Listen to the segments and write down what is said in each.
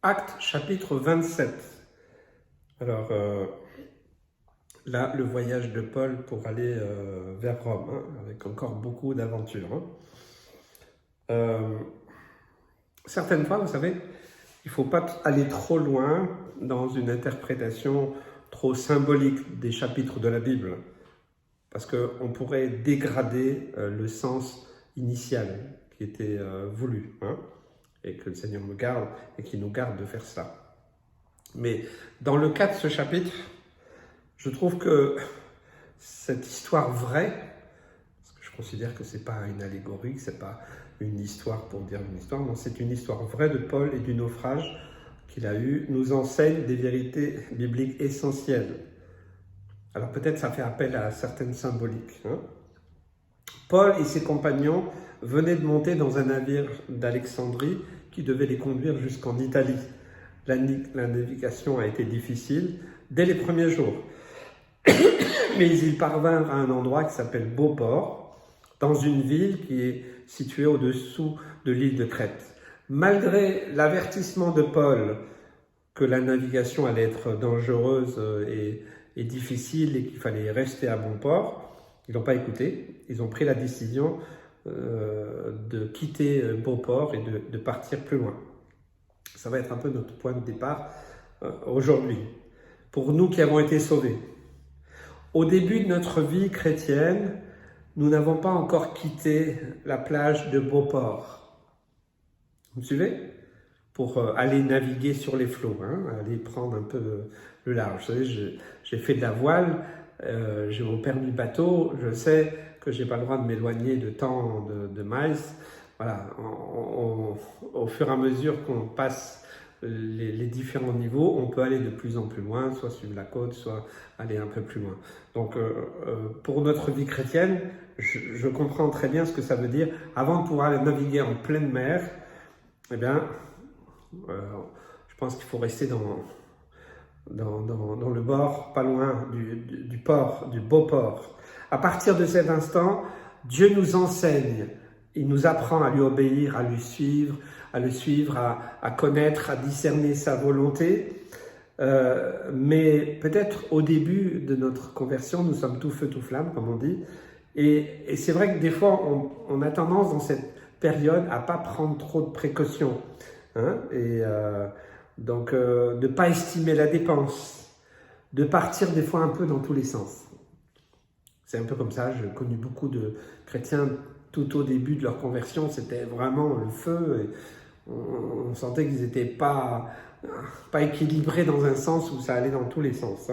Actes chapitre 27. Alors là, le voyage de Paul pour aller vers Rome, avec encore beaucoup d'aventures. Certaines fois, vous savez, il ne faut pas aller trop loin dans une interprétation trop symbolique des chapitres de la Bible, parce qu'on pourrait dégrader le sens initial qui était voulu, et que le Seigneur me garde et qu'il nous garde de faire ça. Mais dans le cas de ce chapitre, je trouve que cette histoire vraie, parce que je considère que ce n'est pas une allégorie, que ce n'est pas une histoire pour dire une histoire, non, c'est une histoire vraie de Paul et du naufrage qu'il a eu, nous enseigne des vérités bibliques essentielles. Alors peut-être ça fait appel à certaines symboliques. Paul et ses compagnons venaient de monter dans un navire d'Alexandrie qui devait les conduire jusqu'en Italie. La navigation a été difficile dès les premiers jours. Mais ils parvinrent à un endroit qui s'appelle Beauport, dans une ville qui est située au-dessous de l'île de Crète. Malgré l'avertissement de Paul que la navigation allait être dangereuse et difficile et qu'il fallait rester à bon port, ils n'ont pas écouté. Ils ont pris la décision de quitter Beauport et de partir plus loin. Ça va être un peu notre point de départ aujourd'hui, pour nous qui avons été sauvés. Au début de notre vie chrétienne, nous n'avons pas encore quitté la plage de Beauport. Vous me suivez? Pour aller naviguer sur les flots, aller prendre un peu le large. Vous savez, j'ai fait de la voile, j'ai mon permis bateau, je sais que je n'ai pas le droit de m'éloigner de tant de miles. Voilà, au fur et à mesure qu'on passe les différents niveaux, on peut aller de plus en plus loin, soit suivre la côte, soit aller un peu plus loin. Donc, pour notre vie chrétienne, je comprends très bien ce que ça veut dire. Avant de pouvoir aller naviguer en pleine mer, eh bien, je pense qu'il faut rester dans le bord, pas loin du port, du beau port. À partir de cet instant, Dieu nous enseigne, il nous apprend à lui obéir, à le suivre, à connaître, à discerner sa volonté. Mais peut-être au début de notre conversion, nous sommes tout feu, tout flamme, comme on dit. Et c'est vrai que des fois, on a tendance dans cette période à ne pas prendre trop de précautions. Donc, de ne pas estimer la dépense, de partir des fois un peu dans tous les sens. C'est un peu comme ça, j'ai connu beaucoup de chrétiens tout au début de leur conversion, c'était vraiment le feu, et on sentait qu'ils n'étaient pas équilibrés dans un sens où ça allait dans tous les sens.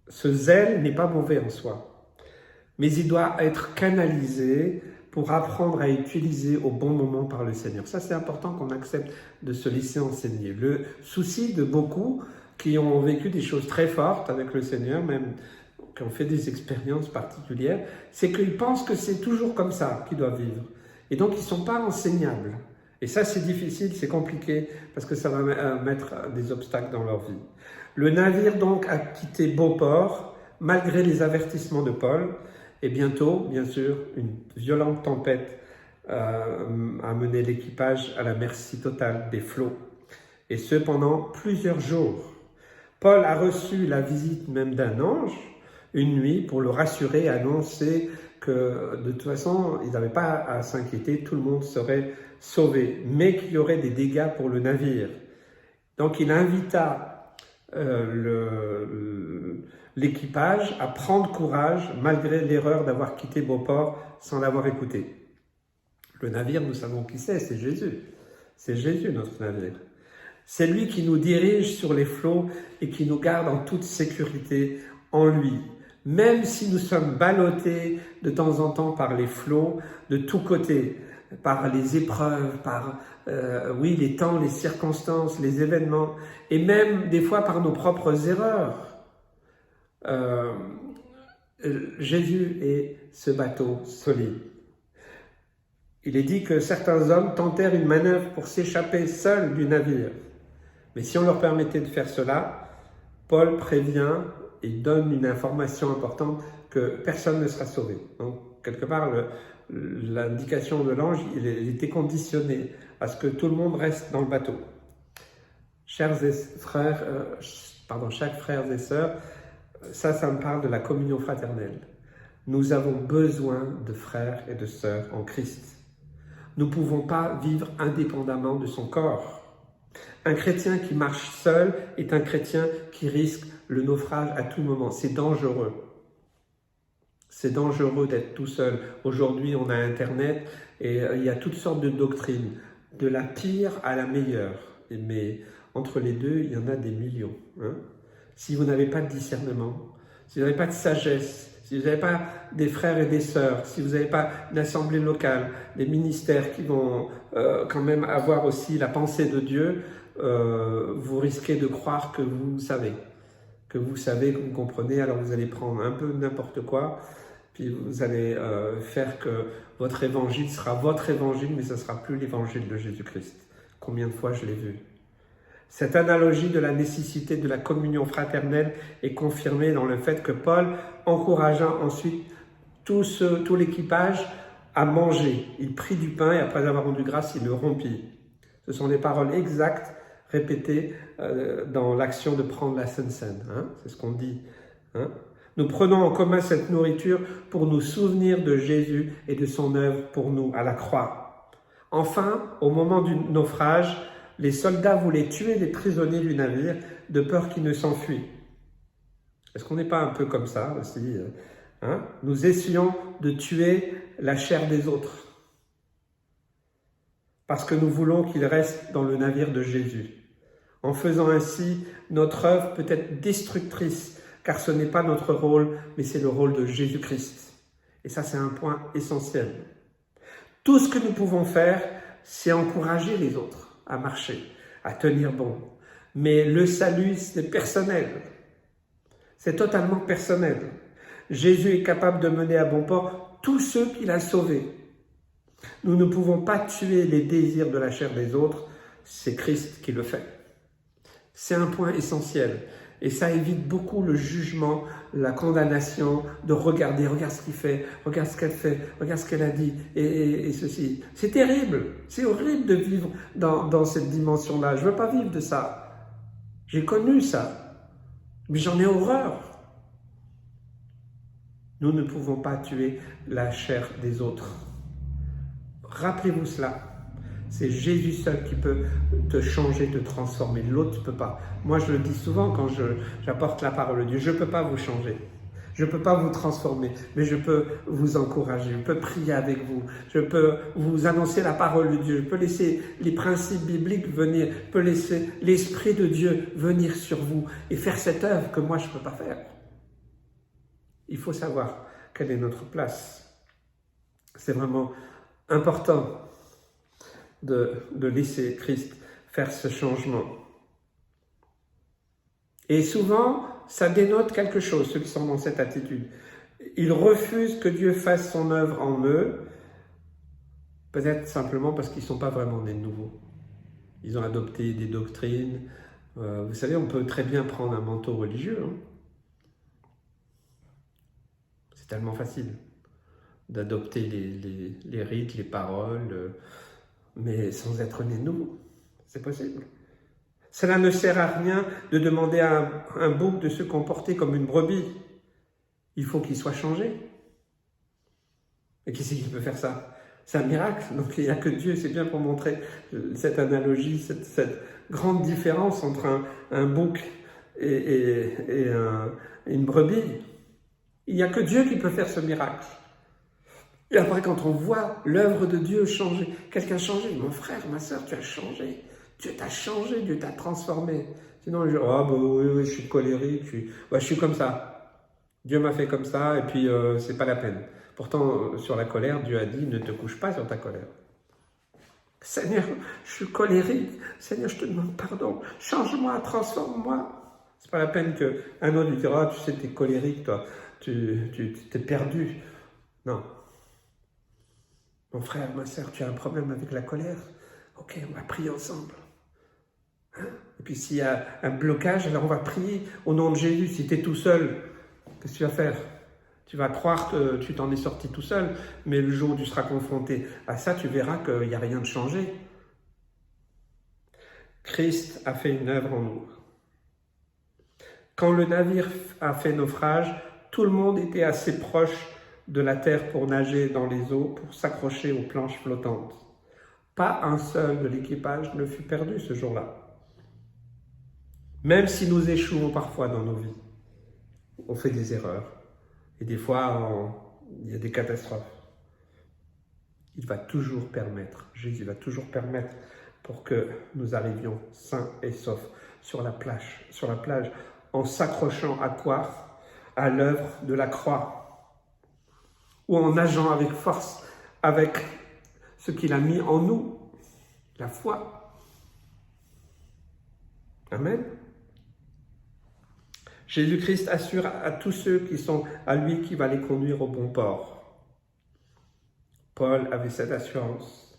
Ce zèle n'est pas mauvais en soi, mais il doit être canalisé pour apprendre à utiliser au bon moment par le Seigneur. Ça, c'est important qu'on accepte de se laisser enseigner. Le souci de beaucoup qui ont vécu des choses très fortes avec le Seigneur, même qui ont fait des expériences particulières, c'est qu'ils pensent que c'est toujours comme ça qu'ils doivent vivre. Et donc, ils ne sont pas enseignables. Et ça, c'est difficile, c'est compliqué, parce que ça va mettre des obstacles dans leur vie. Le navire, donc, a quitté Beauport, malgré les avertissements de Paul. Et bientôt, bien sûr, une violente tempête a mené l'équipage à la merci totale des flots. Et ce, pendant plusieurs jours. Paul a reçu la visite même d'un ange, une nuit, pour le rassurer, annoncer que de toute façon, ils n'avaient pas à s'inquiéter, tout le monde serait sauvé, mais qu'il y aurait des dégâts pour le navire. Donc il invita l'équipage à prendre courage malgré l'erreur d'avoir quitté Beauport sans l'avoir écouté. Le navire, nous savons qui c'est Jésus. C'est Jésus, notre navire. C'est lui qui nous dirige sur les flots et qui nous garde en toute sécurité en lui. Même si nous sommes ballottés de temps en temps par les flots, de tous côtés, par les épreuves, par les temps, les circonstances, les événements, et même des fois par nos propres erreurs. Jésus est ce bateau solide. Il est dit que certains hommes tentèrent une manœuvre pour s'échapper seuls du navire. Mais si on leur permettait de faire cela, Paul prévient et donne une information importante que personne ne sera sauvé. Donc, quelque part, l'indication de l'ange, il était conditionné à ce que tout le monde reste dans le bateau. Chers frères, chers frères et sœurs, ça me parle de la communion fraternelle. Nous avons besoin de frères et de sœurs en Christ. Nous ne pouvons pas vivre indépendamment de son corps. Un chrétien qui marche seul est un chrétien qui risque le naufrage à tout moment. C'est dangereux. C'est dangereux d'être tout seul. Aujourd'hui, on a Internet et il y a toutes sortes de doctrines, de la pire à la meilleure. Mais entre les deux, il y en a des millions. Si vous n'avez pas de discernement, si vous n'avez pas de sagesse, si vous n'avez pas des frères et des sœurs, si vous n'avez pas d'assemblée locale, des ministères qui vont quand même avoir aussi la pensée de Dieu, vous risquez de croire que vous savez, que vous comprenez, alors vous allez prendre un peu n'importe quoi, puis vous allez faire que votre évangile sera votre évangile, mais ce ne sera plus l'évangile de Jésus-Christ. Combien de fois je l'ai vu? Cette analogie de la nécessité de la communion fraternelle est confirmée dans le fait que Paul encouragea ensuite tout l'équipage à manger. Il prit du pain et après avoir rendu grâce, il le rompit. Ce sont des paroles exactes répétées dans l'action de prendre la Sainte Seine. C'est ce qu'on dit. Nous prenons en commun cette nourriture pour nous souvenir de Jésus et de son œuvre pour nous à la croix. Enfin, au moment du naufrage, les soldats voulaient tuer les prisonniers du navire de peur qu'ils ne s'enfuient. Est-ce qu'on n'est pas un peu comme ça aussi? Nous essayons de tuer la chair des autres parce que nous voulons qu'ils restent dans le navire de Jésus. En faisant ainsi, notre œuvre peut être destructrice, car ce n'est pas notre rôle, mais c'est le rôle de Jésus-Christ. Et ça, c'est un point essentiel. Tout ce que nous pouvons faire, c'est encourager les autres à marcher, à tenir bon. Mais le salut, c'est personnel. C'est totalement personnel. Jésus est capable de mener à bon port tous ceux qu'il a sauvés. Nous ne pouvons pas tuer les désirs de la chair des autres, c'est Christ qui le fait. C'est un point essentiel. Et ça évite beaucoup le jugement, la condamnation, de regarde ce qu'il fait, regarde ce qu'elle fait, regarde ce qu'elle a dit, et ceci. C'est terrible, c'est horrible de vivre dans cette dimension-là. Je ne veux pas vivre de ça. J'ai connu ça, mais j'en ai horreur. Nous ne pouvons pas tuer la chair des autres. Rappelez-vous cela. C'est Jésus seul qui peut te changer, te transformer. L'autre ne peut pas. Moi, je le dis souvent quand j'apporte la parole de Dieu. Je ne peux pas vous changer. Je ne peux pas vous transformer. Mais je peux vous encourager. Je peux prier avec vous. Je peux vous annoncer la parole de Dieu. Je peux laisser les principes bibliques venir. Je peux laisser l'Esprit de Dieu venir sur vous et faire cette œuvre que moi, je ne peux pas faire. Il faut savoir quelle est notre place. C'est vraiment important de laisser Christ faire ce changement. Et souvent, ça dénote quelque chose, ceux qui sont dans cette attitude. Ils refusent que Dieu fasse son œuvre en eux, peut-être simplement parce qu'ils ne sont pas vraiment nés de nouveau. Ils ont adopté des doctrines. Vous savez, on peut très bien prendre un manteau religieux. C'est tellement facile d'adopter les rites, les paroles, mais sans être né de nouveau. C'est possible. Cela ne sert à rien de demander à un bouc de se comporter comme une brebis. Il faut qu'il soit changé. Et qui c'est qui peut faire ça? C'est un miracle. Donc il n'y a que Dieu. C'est bien pour montrer cette analogie, cette grande différence entre un bouc et une brebis. Il n'y a que Dieu qui peut faire ce miracle. Et après, quand on voit l'œuvre de Dieu changer, quelqu'un changer, mon frère, ma soeur, tu as changé. Dieu t'a changé, Dieu t'a transformé. Sinon, oui, je suis colérique, je suis comme ça. Dieu m'a fait comme ça, et puis c'est pas la peine. Pourtant, sur la colère, Dieu a dit, ne te couche pas sur ta colère. Seigneur, je suis colérique. Seigneur, je te demande pardon. Change-moi, transforme-moi. C'est pas la peine qu'un autre lui dira, tu sais, t'es colérique, toi. Tu t'es perdu. Non. Mon frère, ma soeur, tu as un problème avec la colère? Ok, on va prier ensemble. Et puis s'il y a un blocage, alors on va prier au nom de Jésus. Si tu es tout seul, qu'est-ce que tu vas faire? Tu vas croire que tu t'en es sorti tout seul, mais le jour où tu seras confronté à ça, tu verras qu'il n'y a rien de changé. Christ a fait une œuvre en nous. Quand le navire a fait naufrage, tout le monde était assez proche de la terre pour nager dans les eaux, pour s'accrocher aux planches flottantes. Pas un seul de l'équipage ne fut perdu ce jour-là. Même si nous échouons parfois dans nos vies, on fait des erreurs. Et des fois, il y a des catastrophes. Il va toujours permettre, Jésus va toujours permettre pour que nous arrivions sains et saufs sur la plage, en s'accrochant à quoi? À l'œuvre de la croix, ou en nageant avec force, avec ce qu'il a mis en nous, la foi. Amen. Jésus-Christ assure à tous ceux qui sont à lui qu'il va les conduire au bon port. Paul avait cette assurance.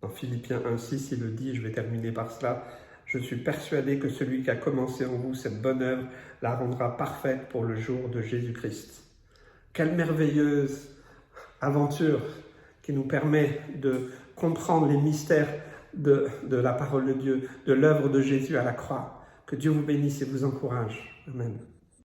Dans Philippiens 1,6, il le dit, je vais terminer par cela. Je suis persuadé que celui qui a commencé en vous cette bonne œuvre la rendra parfaite pour le jour de Jésus-Christ. Quelle merveilleuse aventure qui nous permet de comprendre les mystères de la parole de Dieu, de l'œuvre de Jésus à la croix. Que Dieu vous bénisse et vous encourage. Amen.